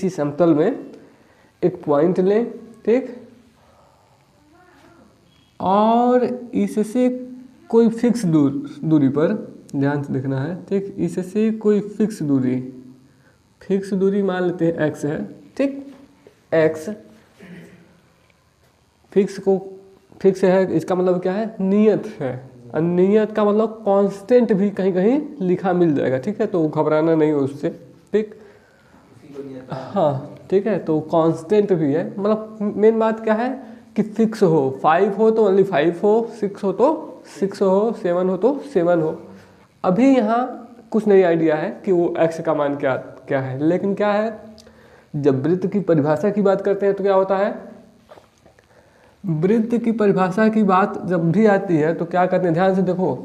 किसी समतल में एक पॉइंट लें, ठीक, और इससे कोई फिक्स दूरी पर, ध्यान से देखना है, ठीक, इससे कोई फिक्स दूरी मान लेते हैं x है, ठीक, x फिक्स है, इसका मतलब क्या है, नियत है। और नियत का मतलब कांस्टेंट भी कहीं कहीं लिखा मिल जाएगा, ठीक है, तो घबराना नहीं हो उससे, ठीक, हाँ, ठीक है, तो कांस्टेंट भी है, मतलब मेन बात क्या है कि फिक्स हो, 5 हो तो ओनली 5 हो, 6 हो तो 6 हो, 7 हो तो 7 हो। अभी यहाँ कुछ नई आइडिया है कि वो x का मान क्या है, लेकिन क्या है, जब वृत्त की परिभाषा की बात करते हैं तो क्या होता है, वृत्त की परिभाषा की बात जब भी आती है तो क्या करते हैं, ध्यान से देखो,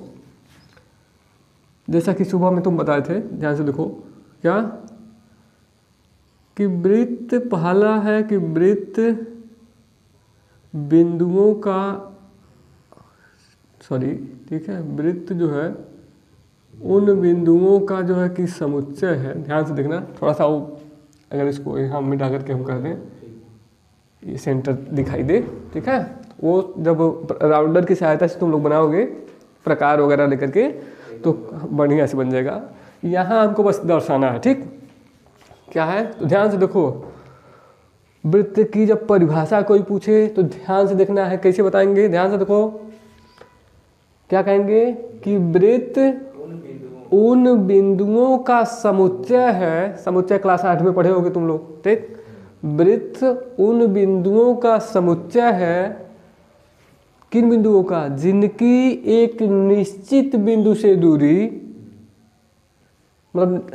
जैसा कि सुबह में तुम बताए थे, ध्यान से देखो क्या, कि वृत्त पहला है कि वृत्त बिंदुओं का, सॉरी, ठीक है, वृत्त जो है उन बिंदुओं का जो है कि समुच्चय है। ध्यान से देखना थोड़ा सा, वो अगर इसको यहाँ मिटा करके हम कर दें, ये सेंटर दिखाई दे, ठीक है, वो जब राउंडर की सहायता से तुम लोग बनाओगे प्रकार वगैरह लेकर के तो बढ़िया से बन जाएगा। यहाँ हमको बस दर्शाना है, ठीक, क्या है, तो ध्यान से देखो, वृत्त की जब परिभाषा कोई पूछे तो ध्यान से देखना है, कैसे बताएंगे, ध्यान से देखो, क्या कहेंगे कि वृत्त उन बिंदुओं का समुच्चय है, समुच्चय क्लास 8 में पढ़े होगे तुम लोग, ठीक, वृत्त उन बिंदुओं का समुच्चय है, किन बिंदुओं का, जिनकी एक निश्चित बिंदु से दूरी, मतलब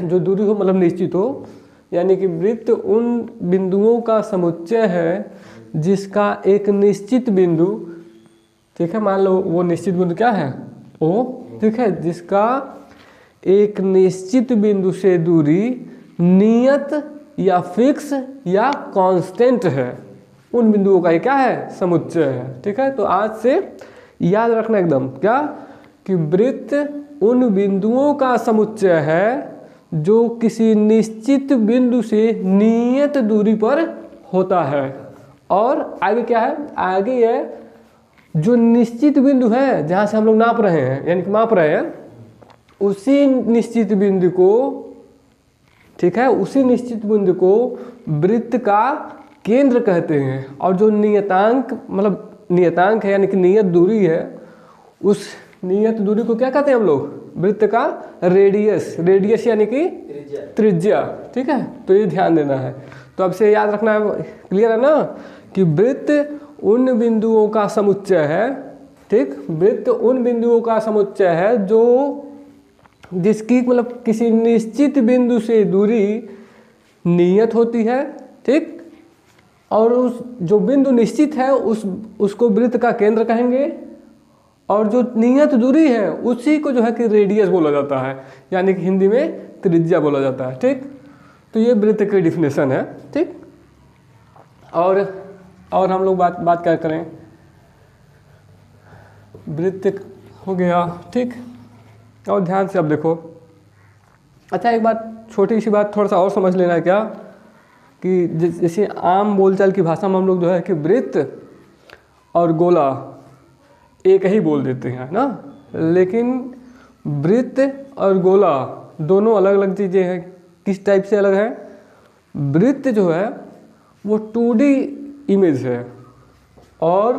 जो दूरी हो मतलब निश्चित हो, यानी कि वृत्त उन बिंदुओं का समुच्चय है जिसका एक निश्चित बिंदु, ठीक है, मान लो वो निश्चित बिंदु क्या है, ओ, ठीक है, जिसका एक निश्चित बिंदु से दूरी नियत या फिक्स या कांस्टेंट है, उन बिंदुओं का ये क्या है, समुच्चय है, ठीक है। तो आज से याद रखना एकदम क्या, कि वृत्त उन बिंदुओं का समुच्चय है जो किसी निश्चित बिंदु से नियत दूरी पर होता है। और आगे क्या है, आगे है जो निश्चित बिंदु है जहाँ से हम लोग नाप रहे हैं, यानी कि माप रहे हैं, उसी निश्चित बिंदु को, ठीक है, उसी निश्चित बिंदु को वृत्त का केंद्र कहते हैं। और जो नियतांक, मतलब नियतांक है यानी कि नियत दूरी है, उस नियत दूरी को क्या कहते हैं हम लोग, वृत्त का रेडियस, रेडियस यानी कि त्रिज्या, ठीक है। तो ये ध्यान देना है, तो अब से याद रखना है, क्लियर है ना, कि वृत्त उन बिंदुओं का समुच्चय है, ठीक, वृत्त उन बिंदुओं का समुच्चय है जो जिसकी मतलब किसी निश्चित बिंदु से दूरी नियत होती है, ठीक, और उस जो बिंदु निश्चित है उसको वृत्त का केंद्र कहेंगे, और जो नियत दूरी है उसी को जो है कि रेडियस बोला जाता है, यानी कि हिंदी में त्रिज्या बोला जाता है, ठीक। तो ये वृत्त की डिफिनेशन है, ठीक। और हम लोग बात क्या करें, वृत्त हो गया, ठीक। और ध्यान से अब देखो, अच्छा एक बात, छोटी सी बात थोड़ा सा और समझ लेना है क्या, कि जैसे आम बोलचाल की भाषा में हम लोग जो है कि वृत्त और गोला एक ही बोल देते हैं ना, लेकिन वृत्त और गोला दोनों अलग अलग चीज़ें हैं। किस टाइप से अलग है, वृत्त जो है वो 2D इमेज है और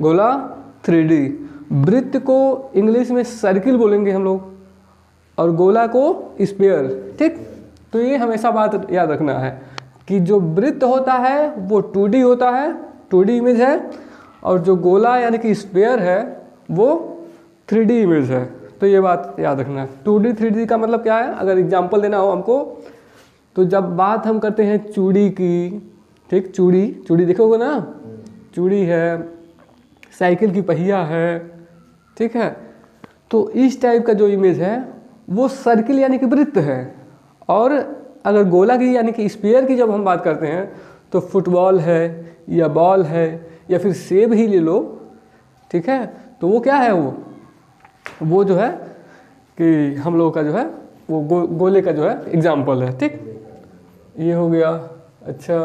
गोला 3D। वृत्त को इंग्लिश में सर्किल बोलेंगे हम लोग और गोला को स्फीयर, ठीक। तो ये हमेशा बात याद रखना है कि जो वृत्त होता है वो 2D होता है, 2D इमेज है, और जो गोला यानी कि स्फीयर है वो 3D इमेज है। तो ये बात याद रखना है। 2D 3D का मतलब क्या है, अगर एग्जांपल देना हो हमको, तो जब बात हम करते हैं चूड़ी की, ठीक, चूड़ी देखोगे ना, चूड़ी है, साइकिल की पहिया है, ठीक है, तो इस टाइप का जो इमेज है वो सर्किल यानी कि वृत्त है। और अगर गोला की यानी कि स्फीयर की जब हम बात करते हैं तो फुटबॉल है या बॉल है या फिर सेब ही ले लो, ठीक है, तो वो क्या है, वो जो है कि हम लोगों का जो है वो गोले का जो है एग्जाम्पल है, ठीक। ये हो गया। अच्छा,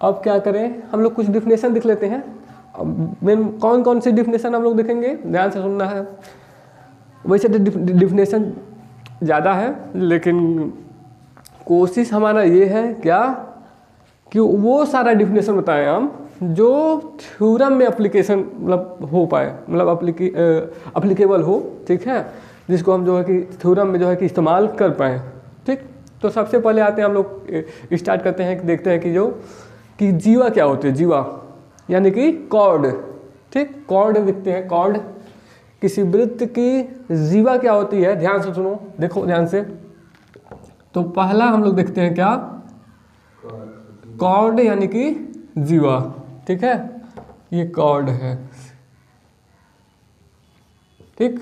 अब क्या करें, हम लोग कुछ डिफिनेशन लिख लेते हैं। अब मेन कौन कौन सी डिफिनेशन हम लोग देखेंगे, ध्यान से सुनना है। वैसे तो डिफिनेशन ज़्यादा है, लेकिन कोशिश हमारा ये है क्या कि वो सारा डिफिनेशन बताएं हम जो थ्योरम में एप्लीकेशन मतलब हो पाए, मतलब अप्लीकेबल हो, ठीक है, जिसको हम जो है कि थ्योरम में जो है कि इस्तेमाल कर पाएँ। ठीक, तो सबसे पहले आते हैं हम लोग स्टार्ट करते हैं कि देखते हैं कि जीवा क्या होते हैं। जीवा यानी कि कॉर्ड। ठीक, कॉर्ड लिखते हैं, कॉर्ड। किसी वृत्त की जीवा क्या होती है, ध्यान से सुनो, देखो ध्यान से। तो पहला हम लोग देखते हैं क्या, कॉर्ड यानी कि जीवा। ठीक है, ये कॉर्ड है। ठीक,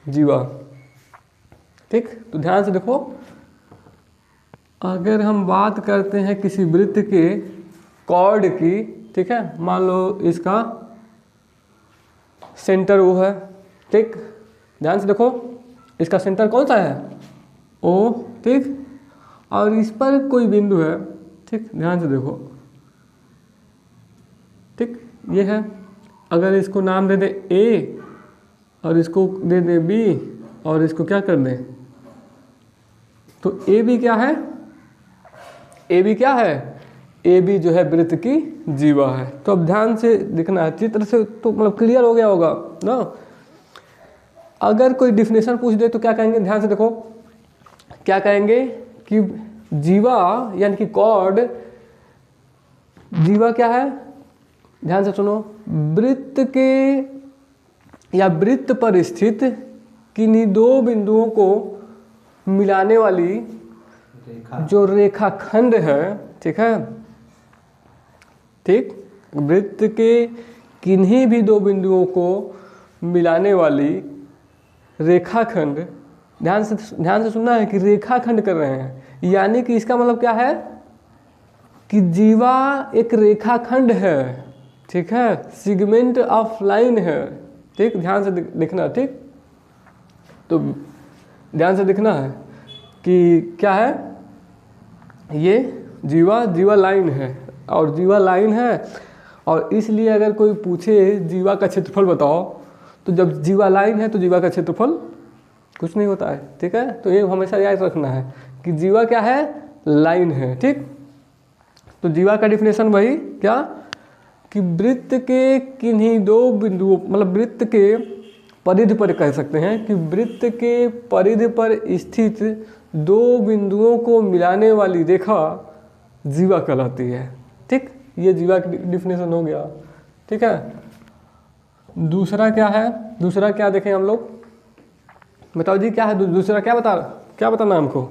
जीवा। ठीक, तो ध्यान से देखो, अगर हम बात करते हैं किसी वृत्त के कॉर्ड की, ठीक है, मान लो इसका सेंटर ओ है। ठीक, ध्यान से देखो, इसका सेंटर कौन सा है, ओ। ठीक, और इस पर कोई बिंदु है। ठीक, ध्यान से देखो, ठीक, ये है। अगर इसको नाम दे दे ए और इसको दे दे बी और इसको क्या कर दें, तो ए बी क्या है, ए बी क्या है, ए बी जो है वृत्त की जीवा है। तो अब ध्यान से देखना है, चित्र से तो मतलब क्लियर हो गया होगा ना। अगर कोई डिफिनेशन पूछ दे तो क्या कहेंगे, ध्यान से देखो, क्या कहेंगे कि जीवा यानी कि कॉर्ड, जीवा क्या है, ध्यान से सुनो, वृत्त के या वृत्त पर स्थित किन्हीं दो बिंदुओं को मिलाने वाली जो रेखाखंड है। ठीक है, ठीक, वृत्त के किन्हीं भी दो बिंदुओं को मिलाने वाली रेखाखंड। ध्यान से सुनना है कि रेखाखंड कर रहे हैं, यानी कि इसका मतलब क्या है कि जीवा एक रेखाखंड है। ठीक है, सेगमेंट ऑफ लाइन है। ठीक, ध्यान से देखना। ठीक, तो ध्यान से देखना है कि क्या है, ये जीवा लाइन है, और जीवा लाइन है, और इसलिए अगर कोई पूछे जीवा का क्षेत्रफल बताओ, तो जब जीवा लाइन है तो जीवा का क्षेत्रफल कुछ नहीं होता है। ठीक है, तो ये हमेशा याद रखना है कि जीवा क्या है, लाइन है। ठीक, तो जीवा का डिफिनेशन वही क्या कि वृत्त के किन्हीं दो बिंदुओं, मतलब वृत्त के परिधि पर कह सकते हैं कि वृत्त के परिधि पर स्थित दो बिंदुओं को मिलाने वाली रेखा जीवा कहलाती है। ठीक, ये जीवा की डिफिनेशन हो गया। ठीक है, दूसरा क्या है, दूसरा क्या देखें हम लोग, बताओ जी क्या है दूसरा, क्या बताना हमको,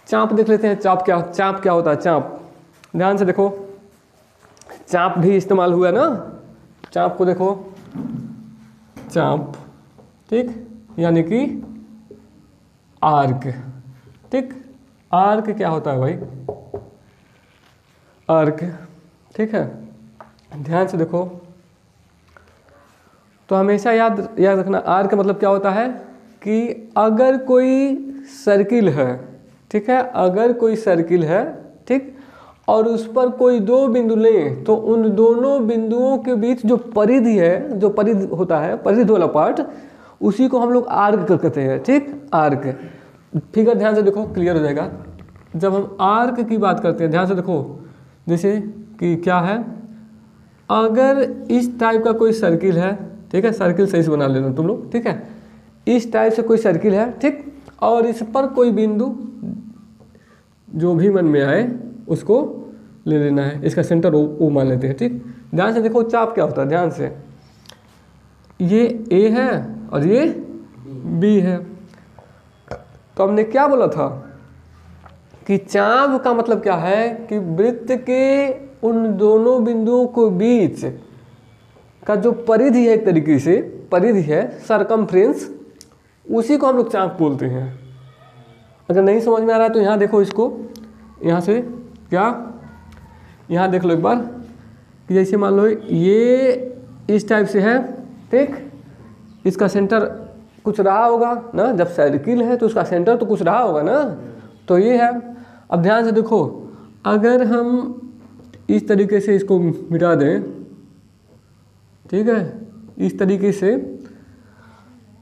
चाप देख लेते हैं। चाप क्या होता है, चाप। ध्यान से देखो, चाप भी इस्तेमाल हुआ ना, चाप को देखो, चाप। ठीक, यानी कि आर्क। ठीक, आर्क क्या होता है भाई, आर्क। ठीक है, ध्यान से देखो, तो हमेशा याद रखना, आर्क मतलब क्या होता है कि अगर कोई सर्किल है, ठीक है, अगर कोई सर्किल है, ठीक, और उस पर कोई दो बिंदु लें, तो उन दोनों बिंदुओं के बीच जो परिधि है, जो परिधि होता है, परिधि वाला पार्ट, उसी को हम लोग आर्क कहते हैं। ठीक, आर्क। फिगर ध्यान से देखो, क्लियर हो जाएगा। जब हम आर्क की बात करते हैं, ध्यान से देखो, जैसे कि क्या है, अगर इस टाइप का कोई सर्किल है, ठीक है, सर्किल सही से बना लेना तुम लोग। ठीक है, इस टाइप से कोई सर्किल है, ठीक, और इस पर कोई बिंदु जो भी मन में आए उसको ले लेना है। इसका सेंटर ओ मान लेते हैं। ठीक, ध्यान से देखो, चाप क्या होता है, ध्यान से, ये ए है और ये बी है। तो हमने क्या बोला था कि चाप का मतलब क्या है कि वृत्त के उन दोनों बिंदुओं के बीच का जो परिधि है, एक तरीके से परिधि है, सरकमफ्रेंस, उसी को हम लोग चाप बोलते हैं। अगर नहीं समझ में आ रहा है तो यहाँ देखो, इसको यहाँ से क्या, यहाँ देख लो एक बार कि जैसे मान लो ये इस टाइप से है, ठीक, इसका सेंटर कुछ रहा होगा ना, जब सर्किल है तो उसका सेंटर तो कुछ रहा होगा ना, तो ये है। अब ध्यान से देखो, अगर हम इस तरीके से इसको मिटा दें, ठीक है, इस तरीके से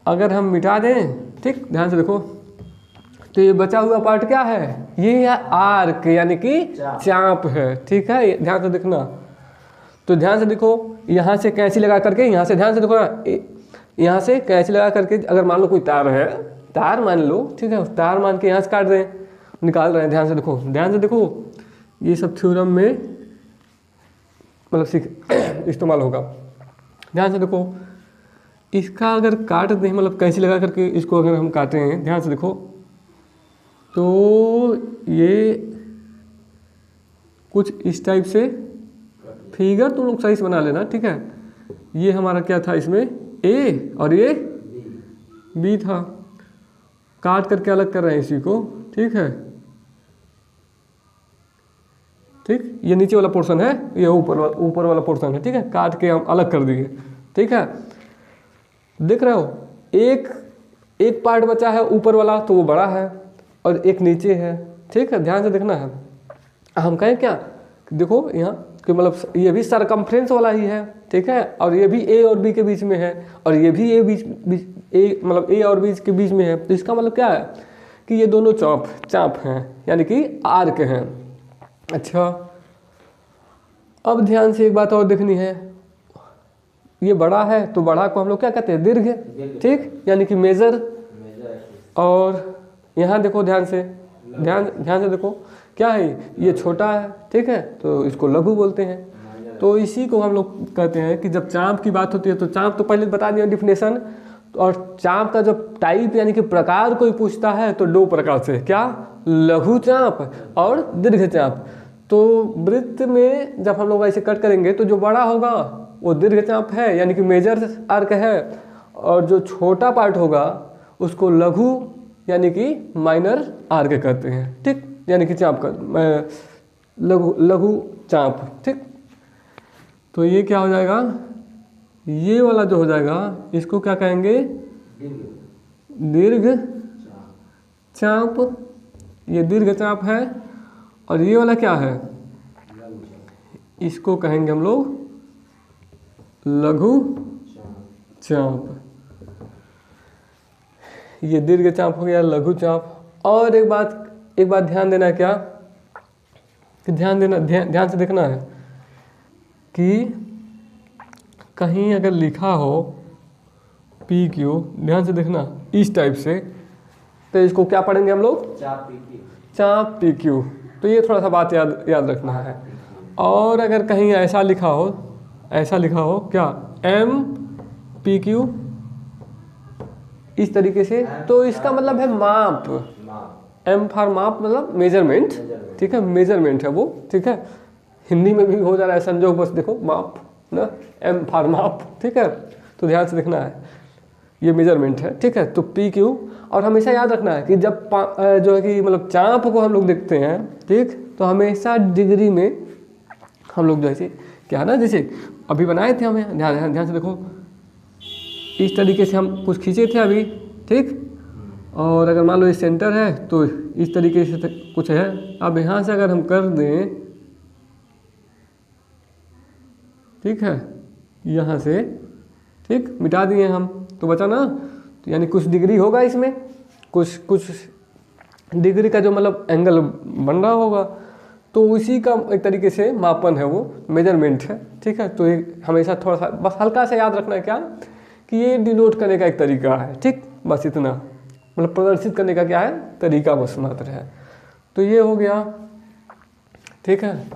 अगर हम मिटा दें, ठीक, ध्यान से देखो, तो ये बचा हुआ पार्ट क्या है, ये है आर्क यानी कि चाप है, ठीक है, ध्यान से देखना। तो ध्यान से देखो, यहाँ से कैंची लगा करके, यहाँ से ध्यान से देखो ना, यहाँ से कैंची लगा करके अगर मान लो कोई तार है, तार मान लो, ठीक है, तार मान के यहाँ से काट दें, निकाल रहे हैं, ध्यान से देखो, ध्यान से देखो, ये सब थ्योरम में मतलब इस्तेमाल होगा। ध्यान से देखो, इसका अगर काट दें, मतलब कैंची लगा करके इसको अगर हम काटे हैं, ध्यान से देखो, तो ये कुछ इस टाइप से फिगर तुम लोग सही से बना लेना, ठीक है। ये हमारा क्या था, इसमें ए और ये बी था, काट करके अलग कर रहे हैं इसी को, ठीक है, ठीक, ये नीचे वाला पोर्शन है, ये ऊपर वाला पोर्शन है, ठीक है, काट के हम अलग कर दिए, ठीक है। देख रहे हो, एक पार्ट बचा है ऊपर वाला, तो वो बड़ा है, और एक नीचे है, ठीक है, ध्यान से देखना है। हम कहें क्या, देखो यहाँ कि मतलब ये भी सरकमफ्रेंस वाला ही है, ठीक है, और ये भी ए और बी के बीच में है, और ये भी ए मतलब ए और बी के बीच में है, तो इसका मतलब क्या है कि ये दोनों चाप हैं, यानी कि आर्क हैं। अच्छा, अब ध्यान से एक बात और देखनी है, ये बड़ा है तो बड़ा को हम लोग क्या कहते हैं, दीर्घ, ठीक, यानी कि मेजर। और यहाँ देखो ध्यान से देखो, क्या है, ये छोटा है, ठीक है, तो इसको लघु बोलते हैं। तो इसी को हम लोग कहते हैं कि जब चाप की बात होती है, तो चाप तो पहले बता दिया डिफिनेशन, और चाप का जब टाइप यानी कि प्रकार कोई पूछता है तो दो प्रकार से, क्या, लघु चाप और दीर्घ चाप। तो वृत्त में जब हम लोग ऐसे कट करेंगे तो जो बड़ा होगा वो दीर्घ चाप है, यानी कि मेजर आर्क है, और जो छोटा पार्ट होगा उसको लघु यानी कि माइनर आर्क कहते हैं, ठीक, यानी कि चाप का लघु चाप, ठीक। तो ये क्या हो जाएगा, ये वाला जो हो जाएगा इसको क्या कहेंगे, दीर्घ चाप, ये दीर्घ चाप है, और ये वाला क्या है, इसको कहेंगे हम लोग लघु चाप। ये दीर्घ चाप हो गया, लघु चाप। और एक बात ध्यान देना, क्या कि ध्यान से देखना है कि कहीं अगर लिखा हो पी क्यू, ध्यान से देखना इस टाइप से, तो इसको क्या पढ़ेंगे हम लोग, चाप पी क्यू। तो ये थोड़ा सा बात याद रखना है। और अगर कहीं ऐसा लिखा हो क्या, एम पी क्यू, इस तरीके से, तो इसका मतलब है माप, एम फॉर माप मतलब मेजरमेंट, ठीक है, मेजरमेंट है वो, ठीक है, हिंदी में भी हो जा रहा है संजोग, बस देखो माप ना, एम फॉर माप, ठीक है। तो ध्यान से देखना है, ये मेजरमेंट है, ठीक है। तो पी क्यू, और हमेशा याद रखना है कि जब जो है कि मतलब चाप को हम लोग देखते हैं, ठीक, तो हमेशा डिग्री में हम लोग जैसे क्या ना, जैसे अभी बनाए थे हमें, ध्यान से देखो, इस तरीके से हम कुछ खींचे थे अभी, ठीक, और अगर मान लो ये सेंटर है तो इस तरीके से कुछ है। अब यहाँ से अगर हम कर दें, ठीक है, यहाँ से, ठीक, मिटा दिए हम, तो बचा ना, तो यानी कुछ डिग्री होगा इसमें, कुछ डिग्री का जो मतलब एंगल बन रहा होगा, तो उसी का एक तरीके से मापन है, वो मेजरमेंट है, ठीक है। तो ये हमेशा थोड़ा सा बस हल्का सा याद रखना है, क्या कि ये डिनोट करने का एक तरीका है, ठीक, बस इतना, मतलब प्रदर्शित करने का क्या है, तरीका बस मात्र है। तो ये हो गया, ठीक है।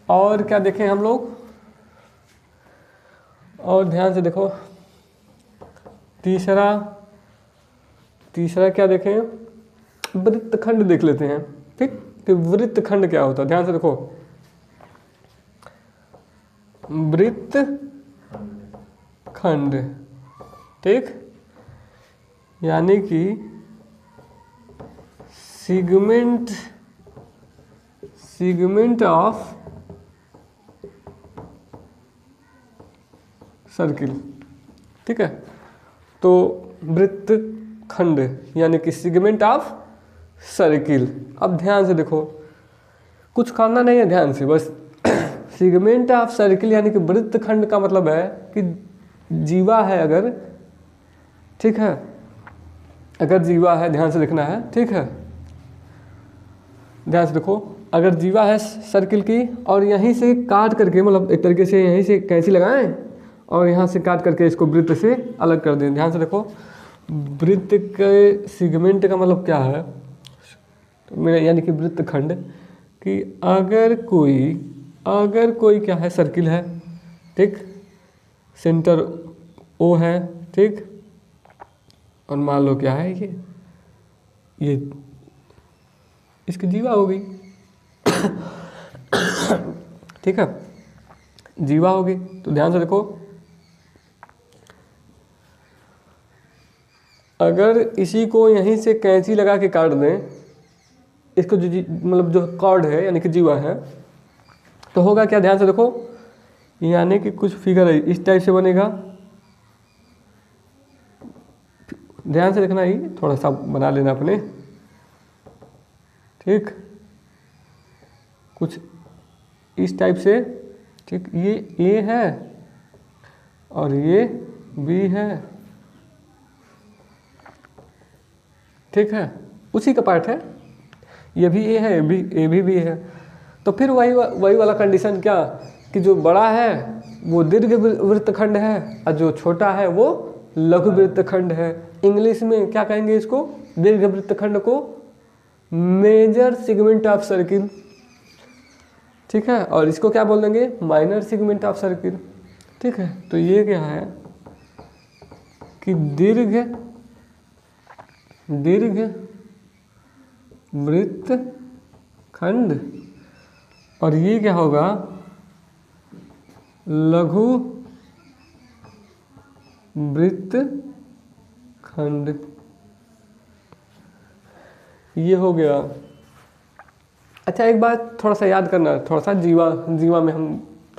और क्या देखें हम लोग, और ध्यान से देखो, तीसरा क्या देखें, वृत्तखंड देख लेते हैं, ठीक, कि वृत्तखंड क्या होता है। ध्यान से देखो, वृत्तखंड, ठीक, यानी कि सेगमेंट ऑफ सर्किल, ठीक है। तो वृत्त खंड यानी कि सेगमेंट ऑफ सर्किल। अब ध्यान से देखो, कुछ करना नहीं है, ध्यान से बस सेगमेंट ऑफ सर्किल यानी कि वृत्त खंड का मतलब है कि जीवा है अगर, ठीक है, अगर जीवा है, ध्यान से देखना है, ठीक है, ध्यान से देखो, अगर जीवा है सर्किल की और यहीं से काट करके, मतलब एक तरीके से यहीं से कैंची लगाएं और यहाँ से काट करके इसको वृत्त से अलग कर दें। ध्यान से देखो, वृत्त के सेगमेंट का मतलब क्या है, तो मेरा यानी कि वृत्त खंड, कि अगर कोई क्या है, सर्किल है, ठीक, सेंटर ओ है, ठीक, और मान लो क्या है ये इसकी जीवा हो गई ठीक है, जीवा होगी। तो ध्यान से देखो, अगर इसी को यहीं से कैंची लगा के काट दें, इसको जो मतलब जो कॉर्ड है यानी कि जीवा है, तो होगा क्या, ध्यान से देखो, यानी कि कुछ फिगर है इस टाइप से बनेगा। ध्यान से देखना, ही थोड़ा सा बना लेना अपने, ठीक, कुछ इस टाइप से, ठीक, ये ए है और ये बी है, ठीक है, उसी का पार्ट है, ये भी ए है, ए भी है। तो फिर वही वाला कंडीशन क्या, कि जो बड़ा है वो दीर्घ वृत्तखंड है और जो छोटा है वो लघु वृत्तखंड है। इंग्लिश में क्या कहेंगे इसको, दीर्घ वृत्तखंड को मेजर सेगमेंट ऑफ सर्किल, ठीक है, और इसको क्या बोल देंगे, माइनर सेगमेंट ऑफ सर्किल, ठीक है। तो ये क्या है कि दीर्घ वृत्त खंड, और ये क्या होगा, लघु वृत्त खंड, ये हो गया। अच्छा, एक बात थोड़ा सा याद करना, थोड़ा सा जीवा में हम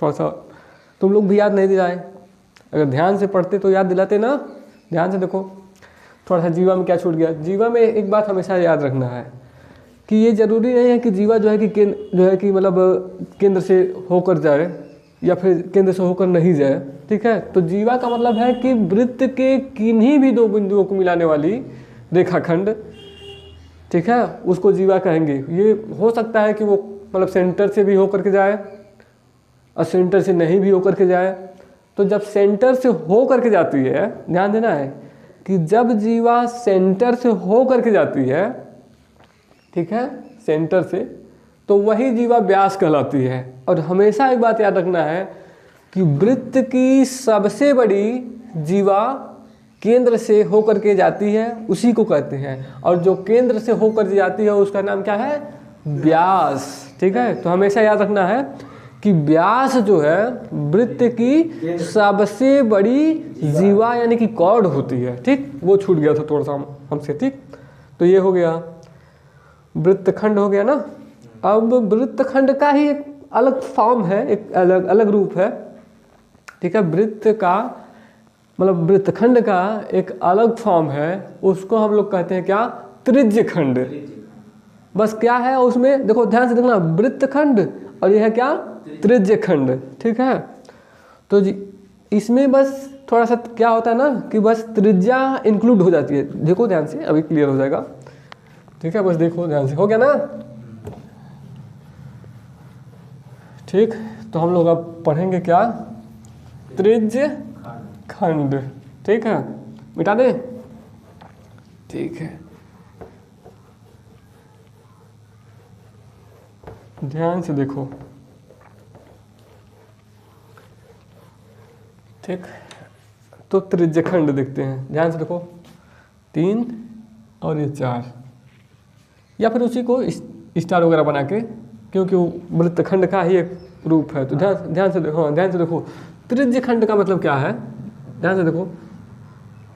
थोड़ा सा, तुम लोग भी याद नहीं दिलाए, अगर ध्यान से पढ़ते तो याद दिलाते ना। ध्यान से देखो, थोड़ा सा जीवा में क्या छूट गया। जीवा में एक बात हमेशा याद रखना है कि ये जरूरी नहीं है कि जीवा जो है कि मतलब केंद्र से होकर जाए या फिर केंद्र से होकर नहीं जाए, ठीक है। तो जीवा का मतलब है कि वृत्त के किन्हीं भी दो बिंदुओं को मिलाने वाली रेखाखंड, ठीक है, उसको जीवा कहेंगे। ये हो सकता है कि वो मतलब सेंटर से भी होकर के जाए और सेंटर से नहीं भी होकर के जाए। तो जब सेंटर से हो करके जाती है, ध्यान देना है कि जब जीवा सेंटर से हो करके जाती है, ठीक है, सेंटर से, तो वही जीवा व्यास कहलाती है। और हमेशा एक बात याद रखना है कि वृत्त की सबसे बड़ी जीवा केंद्र से होकर के जाती है, उसी को कहते हैं, और जो केंद्र से होकर जाती है उसका नाम क्या है, व्यास, ठीक है। तो हमेशा याद रखना है कि व्यास जो है वृत्त की सबसे बड़ी जीवा यानी कि कॉर्ड होती है, ठीक। वो छूट गया था थोड़ा सा हमसे, ठीक। तो ये हो गया, वृत्तखंड हो गया ना। अब वृत्तखंड का ही एक अलग फॉर्म है, एक अलग रूप है, ठीक है। वृत्त का मतलब वृत्तखंड का एक अलग फॉर्म है, उसको हम लोग कहते हैं क्या, त्रिज्यखंड। बस क्या है उसमें, देखो ध्यान से देखना, वृत्तखंड और यह है क्या, त्रिज्यखंड, ठीक है। तो इसमें बस थोड़ा सा क्या होता है ना कि बस त्रिज्या इंक्लूड हो जाती है। देखो ध्यान से, अभी क्लियर हो जाएगा, ठीक है, बस देखो ध्यान से, हो गया ना, ठीक। तो हम लोग अब पढ़ेंगे क्या, त्रिज्य खंड, ठीक है, मिटा दे, ठीक है। ध्यान से देखो, ठीक। तो त्रिज्यखंड देखते हैं, ध्यान से देखो, 3 और ये 4, या फिर उसी को स्टार वगैरह बना के, क्योंकि वो वृत्तखंड का ही एक रूप है। तो ध्यान से देखो, ध्यान से देखो, त्रिज्यखंड का मतलब क्या है, ध्यान से देखो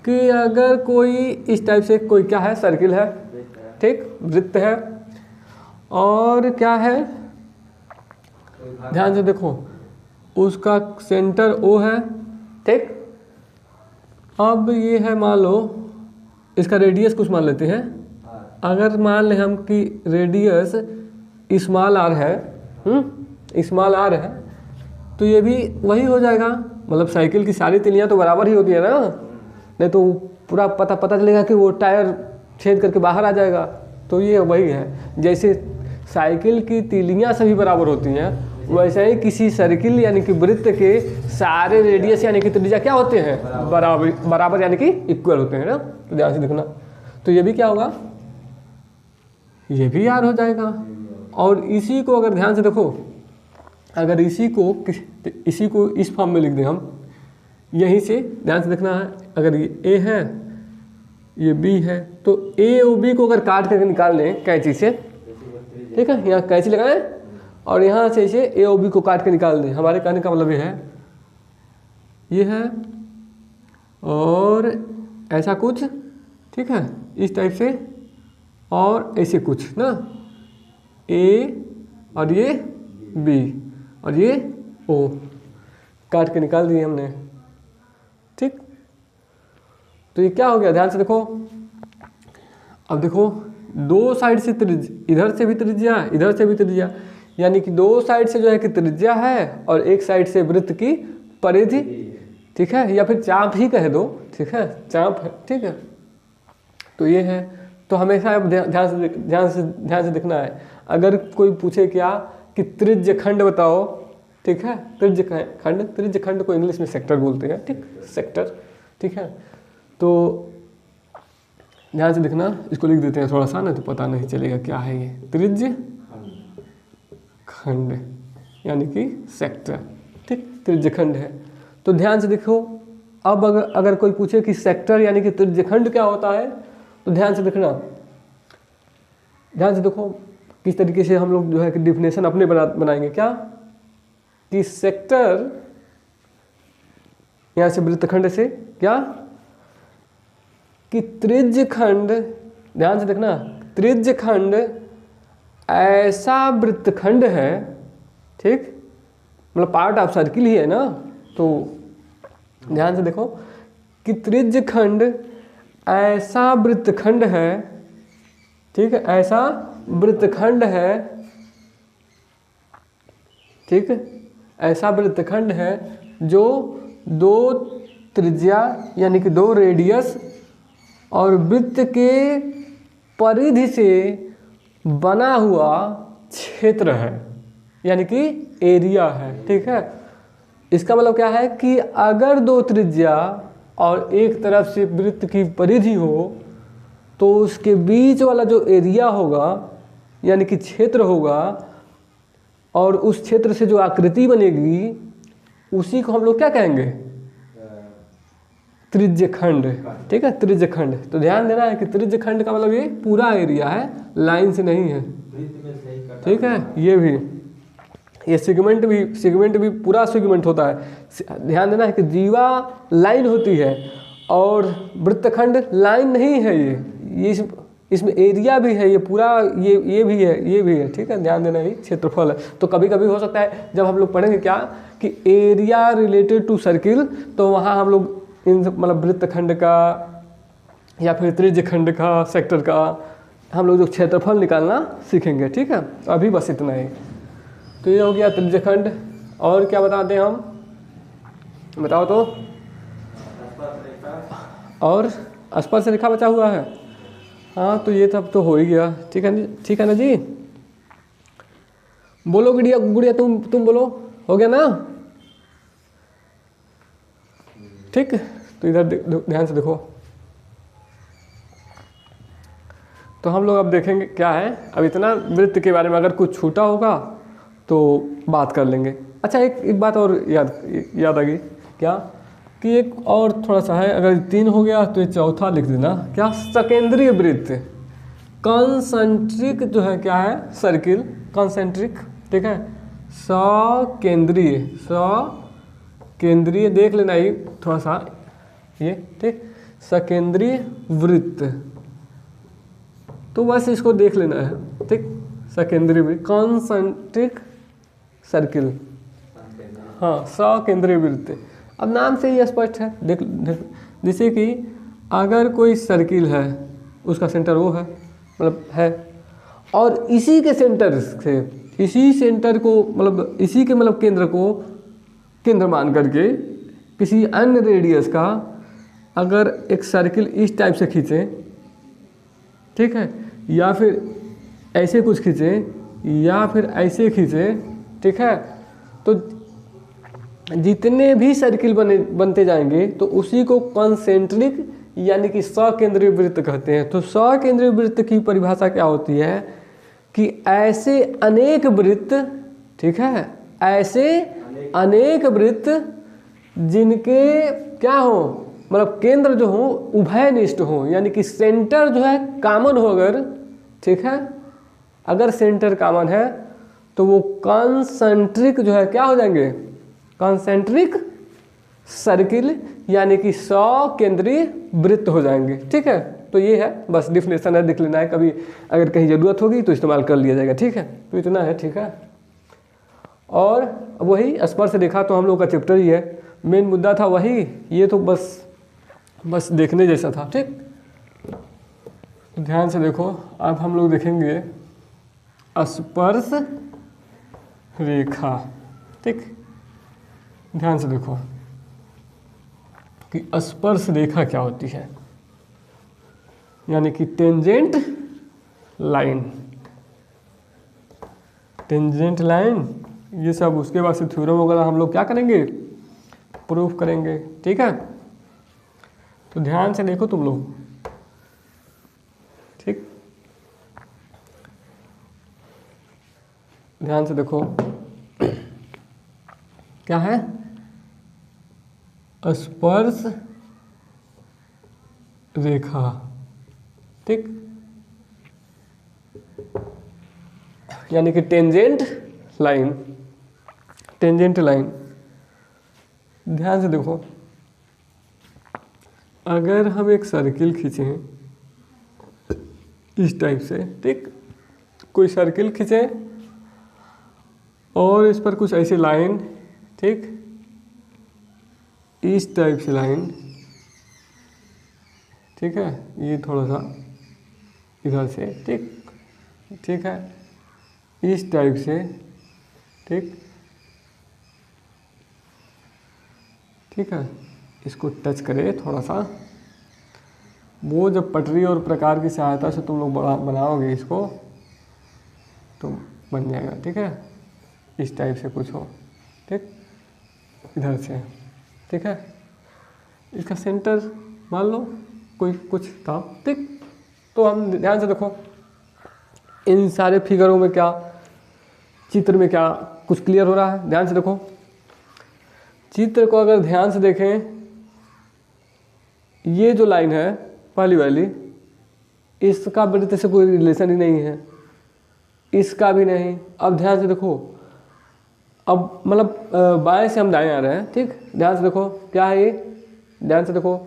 कि अगर कोई इस टाइप से कोई क्या है, सर्किल है, ठीक, वृत्त है, और क्या है, ध्यान से देखो, उसका सेंटर ओ है, ठीक। अब ये है मान लो इसका रेडियस कुछ मान लेते हैं। अगर मान लें हम कि रेडियस स्मॉल आर है, स्मॉल आर है, तो ये भी वही हो जाएगा। मतलब साइकिल की सारी तिलियाँ तो बराबर ही होती है ना, नहीं तो पूरा पता चलेगा कि वो टायर छेद करके बाहर आ जाएगा। तो ये वही है, जैसे साइकिल की तिलियाँ सभी बराबर होती हैं, वैसे ही किसी सर्किल यानी कि वृत्त के सारे रेडियस यानी कि त्रिज्या क्या होते हैं, बराबर यानी कि इक्वल होते हैं ना। तो ध्यान से देखना, तो ये भी क्या होगा, ये भी आर हो जाएगा। और इसी को अगर ध्यान से देखो, अगर इसी को इस फॉर्म में लिख दें हम, यहीं से ध्यान से देखना है, अगर ये ए है ये बी है, तो ए और बी को अगर काट करके निकाल लें कैंची से, ठीक है, यहाँ कैंची लगाएं और यहाँ से इसे ए और बी को काट के निकाल दें। हमारे कहने का मतलब ये है और ऐसा कुछ, ठीक है, इस टाइप से और ऐसे कुछ ना, ए और ये बी और ये ओ काट के निकाल दिए हमने, ठीक। तो ये क्या हो गया, ध्यान से देखो। अब देखो दो साइड से त्रिज्या, इधर से भी त्रिज्या इधर से भी त्रिज्या, यानी कि दो साइड से जो है कि त्रिज्या है और एक साइड से वृत्त की परिधि, ठीक है, या फिर चाप ही कह दो, ठीक है, चाप है, ठीक है। तो ये है, तो हमेशा ध्यान से देखना है। अगर कोई पूछे क्या कि त्रिज्य खंड बताओ, ठीक है, त्रिज्य खंड को इंग्लिश में सेक्टर बोलते हैं, ठीक, सेक्टर, ठीक है। तो ध्यान से देखना, इसको लिख देते हैं थोड़ा सा ना, तो पता नहीं चलेगा क्या है ये, त्रिज्य खंड यानी कि सेक्टर, ठीक, त्रिज्य खंड है। तो ध्यान से देखो, अब अगर कोई पूछे कि सेक्टर यानी कि त्रिज्य खंड क्या होता है, तो ध्यान से देखना, ध्यान से देखो किस तरीके से हम लोग जो है कि डिफिनेशन अपने बनाएंगे। क्या कि सेक्टर यहाँ से वृत्तखंड से, क्या कि त्रिज्य खंड, ध्यान से देखना, त्रिज्य खंड ऐसा वृत्तखंड है, ठीक, मतलब पार्ट ऑफ सर्किल ही है ना। तो ध्यान से देखो कि त्रिज्य खंड ऐसा वृत्तखंड है, ठीक है, ऐसा वृत्तखंड है, ठीक, ऐसा वृत्तखंड है जो दो त्रिज्या यानी कि दो रेडियस और वृत्त के परिधि से बना हुआ क्षेत्र है, यानी कि एरिया है, ठीक है। इसका मतलब क्या है कि अगर दो त्रिज्या और एक तरफ से वृत्त की परिधि हो, तो उसके बीच वाला जो एरिया होगा यानी कि क्षेत्र होगा, और उस क्षेत्र से जो आकृति बनेगी उसी को हम लोग क्या कहेंगे, त्रिज्य खंड, ठीक है, त्रिज्य खंड। तो ध्यान देना है कि त्रिज्य खंड का मतलब ये पूरा एरिया है, लाइन से नहीं है, ठीक है। ये सेगमेंट भी पूरा सेगमेंट होता है। ध्यान देना है कि जीवा लाइन होती है और वृत्तखंड लाइन नहीं है। ये इसमें एरिया भी है, ये पूरा ये भी है, ठीक है। ध्यान देना, ये क्षेत्रफल है। तो कभी कभी हो सकता है जब हम लोग पढ़ेंगे क्या कि एरिया रिलेटेड टू सर्किल, तो वहाँ हम लोग इन मतलब वृत्तखंड का या फिर त्रिज्य खंड का, सेक्टर का हम लोग जो क्षेत्रफल निकालना सीखेंगे, ठीक है। अभी बस इतना ही। तो ये हो गया त्रिज्य खंड। और क्या बताते हैं हम, बताओ तो। और स्पर्श रेखा बचा हुआ है। हाँ, तो ये तब तो हो ही गया, ठीक है, ठीक है ना जी। बोलो गुड़िया तुम बोलो, हो गया ना, ठीक। तो इधर ध्यान से देखो। तो हम लोग अब देखेंगे क्या है, अब इतना वृत्त के बारे में अगर कुछ छूटा होगा तो बात कर लेंगे। अच्छा, एक बात और याद आ गई, क्या कि एक और थोड़ा सा है, अगर 3 हो गया तो ये चौथा लिख देना, क्या, सकेंद्रीय वृत्त, कॉन्सेंट्रिक जो है क्या है, सर्किल, कॉन्सेंट्रिक, ठीक है, सकेंद्रीय देख लेना ही थोड़ा सा ये, ठीक, सकेंद्रीय वृत्त, तो बस इसको देख लेना है, ठीक, सकेंद्रीय वृत्त, कॉन्सेंट्रिक सर्किल, हाँ, सकेंद्रीय वृत्त। अब नाम से ही स्पष्ट है, देख जैसे कि अगर कोई सर्किल है उसका सेंटर वो है, मतलब है, और इसी के सेंटर से, इसी सेंटर को मतलब इसी के मतलब केंद्र को केंद्र मान करके किसी अन्य रेडियस का अगर एक सर्किल इस टाइप से खींचें, ठीक है, या फिर ऐसे कुछ खींचें या फिर ऐसे खींचें, ठीक है, तो जितने भी सर्किल बनते जाएंगे तो उसी को कॉन्सेंट्रिक यानी कि सकेंद्रीय वृत्त कहते हैं। तो सकेंद्रीय वृत्त की परिभाषा क्या होती है कि ऐसे अनेक वृत्त, ठीक है, ऐसे अनेक वृत्त जिनके क्या हो, मतलब केंद्र जो हो उभयनिष्ठ हो, यानी कि सेंटर जो है कॉमन हो अगर, ठीक है, अगर सेंटर कॉमन है तो वो कॉन्सेंट्रिक जो है क्या हो जाएंगे, कॉन्सेंट्रिक सर्किल यानी कि सकेंद्रीय वृत्त हो जाएंगे। ठीक है, तो ये है, बस डिफिनेशन है, लिख लेना है, कभी अगर कहीं ज़रूरत होगी तो इस्तेमाल कर लिया जाएगा। ठीक है, तो इतना है। ठीक है, और वही स्पर्श रेखा तो हम लोग का चैप्टर ही है, मेन मुद्दा था वही, ये तो बस देखने जैसा था। ठीक, ध्यान से देखो, अब हम लोग देखेंगे स्पर्श रेखा। ठीक, ध्यान से देखो कि स्पर्श रेखा क्या होती है, यानी कि टेंजेंट लाइन, टेंजेंट लाइन, ये सब उसके बाद से थ्योरम वगैरह हम लोग क्या करेंगे, प्रूफ करेंगे। ठीक है, तो ध्यान से देखो तुम लोग। ठीक, ध्यान से देखो क्या है स्पर्श रेखा। ठीक, यानी कि टेंजेंट लाइन, टेंजेंट लाइन। ध्यान से देखो, अगर हम एक सर्किल खींचें इस टाइप से, ठीक, कोई सर्किल खींचें और इस पर कुछ ऐसी लाइन, ठीक, इस टाइप से लाइन, ठीक है, ये थोड़ा सा इधर से, ठीक, ठीक है, इस टाइप से, ठीक, ठीक है, इसको टच करे थोड़ा सा, वो जब पटरी और प्रकार की सहायता से तुम लोग बनाओगे इसको तो बन जाएगा। ठीक है, इस टाइप से कुछ हो, ठीक, इधर से, ठीक है, इसका सेंटर मान लो कोई कुछ था। ठीक, तो हम ध्यान से देखो इन सारे फिगरों में क्या, चित्र में क्या कुछ क्लियर हो रहा है। ध्यान से देखो, चित्र को अगर ध्यान से देखें, ये जो लाइन है पहली वाली, इसका वृत्त से कोई रिलेशन ही नहीं है, इसका भी नहीं। अब ध्यान से देखो, अब मतलब बाएं से हम दाएं आ रहे हैं। ठीक, ध्यान से देखो क्या है ये, ध्यान से देखो,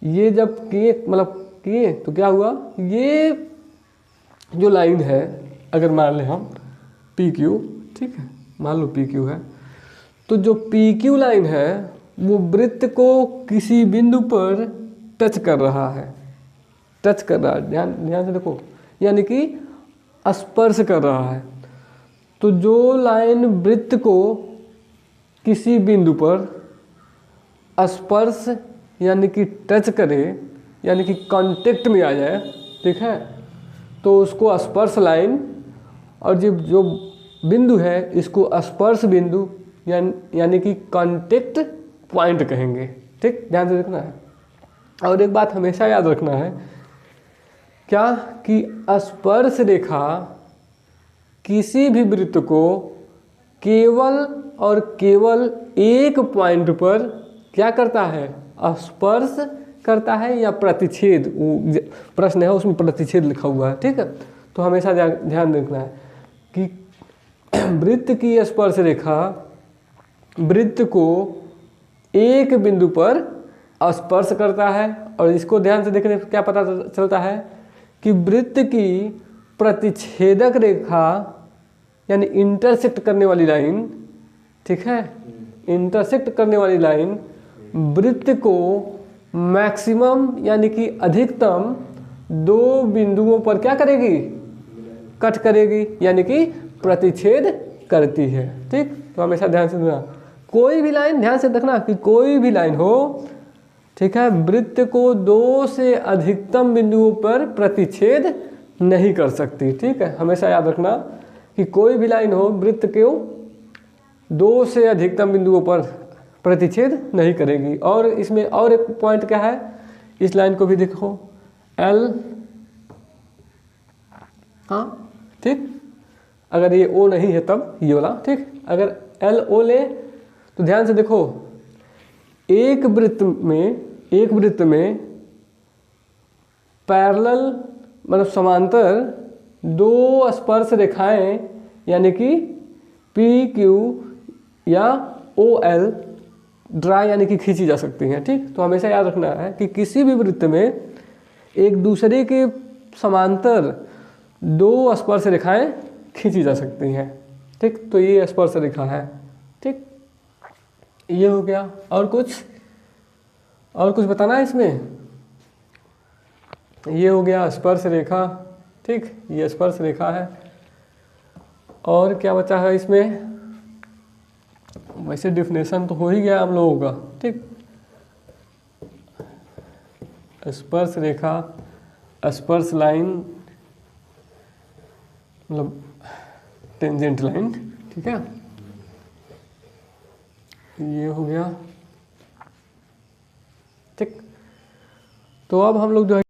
ये जब किए मतलब किए तो क्या हुआ, ये जो लाइन है अगर मान लें हम पी क्यू, ठीक है, मान लो पी क्यू है, तो जो पी क्यू लाइन है वो वृत्त को किसी बिंदु पर टच कर रहा है, टच कर रहा है, ध्यान से देखो, यानी कि स्पर्श कर रहा है। तो जो लाइन वृत्त को किसी बिंदु पर स्पर्श यानी कि टच करे, यानी कि कांटेक्ट में आ जाए, ठीक है, तो उसको स्पर्श लाइन, और जो बिंदु है इसको स्पर्श बिंदु यानी कि कांटेक्ट पॉइंट कहेंगे। ठीक, ध्यान से रखना है। और एक बात हमेशा याद रखना है क्या, कि स्पर्श रेखा किसी भी वृत्त को केवल और केवल एक पॉइंट पर क्या करता है, स्पर्श करता है या प्रतिच्छेद, प्रश्न है उसमें प्रतिच्छेद लिखा हुआ है। ठीक है, तो हमेशा ध्यान रखना है कि वृत्त की स्पर्श रेखा वृत्त को एक बिंदु पर स्पर्श करता है, और इसको ध्यान से देखने क्या पता चलता है कि वृत्त की प्रतिच्छेदक रेखा यानी इंटरसेक्ट करने वाली लाइन, ठीक है, इंटरसेक्ट करने वाली लाइन वृत्त को मैक्सिमम यानी कि अधिकतम दो बिंदुओं पर क्या करेगी, कट करेगी, यानी कि प्रतिच्छेद करती है। ठीक, तो हमेशा ध्यान से सुनना, कोई भी लाइन, ध्यान से देखना कि कोई भी लाइन हो, ठीक है, वृत्त को दो से अधिकतम बिंदुओं पर प्रतिच्छेद नहीं कर सकती। ठीक है, हमेशा याद रखना कि कोई भी लाइन हो, वृत्त को दो से अधिकतम बिंदुओं पर प्रतिच्छेद नहीं करेगी। और इसमें और एक पॉइंट क्या है, इस लाइन को भी देखो, एल, हाँ ठीक, अगर ये ओ नहीं है तब ये वाला, ठीक, अगर एल ओ ले तो ध्यान से देखो, एक वृत्त में पैरेलल मतलब समांतर दो स्पर्श रेखाएं यानी कि पी क्यू या ओ एल ड्रा यानी कि खींची जा सकती हैं। ठीक, तो हमेशा याद रखना है कि किसी भी वृत्त में एक दूसरे के समांतर दो स्पर्श रेखाएं खींची जा सकती हैं। ठीक, तो ये स्पर्श रेखा है। ठीक, ये हो गया। और कुछ बताना है इसमें, ये हो गया स्पर्श रेखा। ठीक, ये स्पर्श रेखा है। और क्या बचा है इसमें, वैसे डिफिनेशन तो हो ही गया हम लोगों का। ठीक, स्पर्श रेखा, स्पर्श लाइन मतलब टेंजेंट लाइन। ठीक है, ये हो गया। ठीक, तो अब हम लोग जो है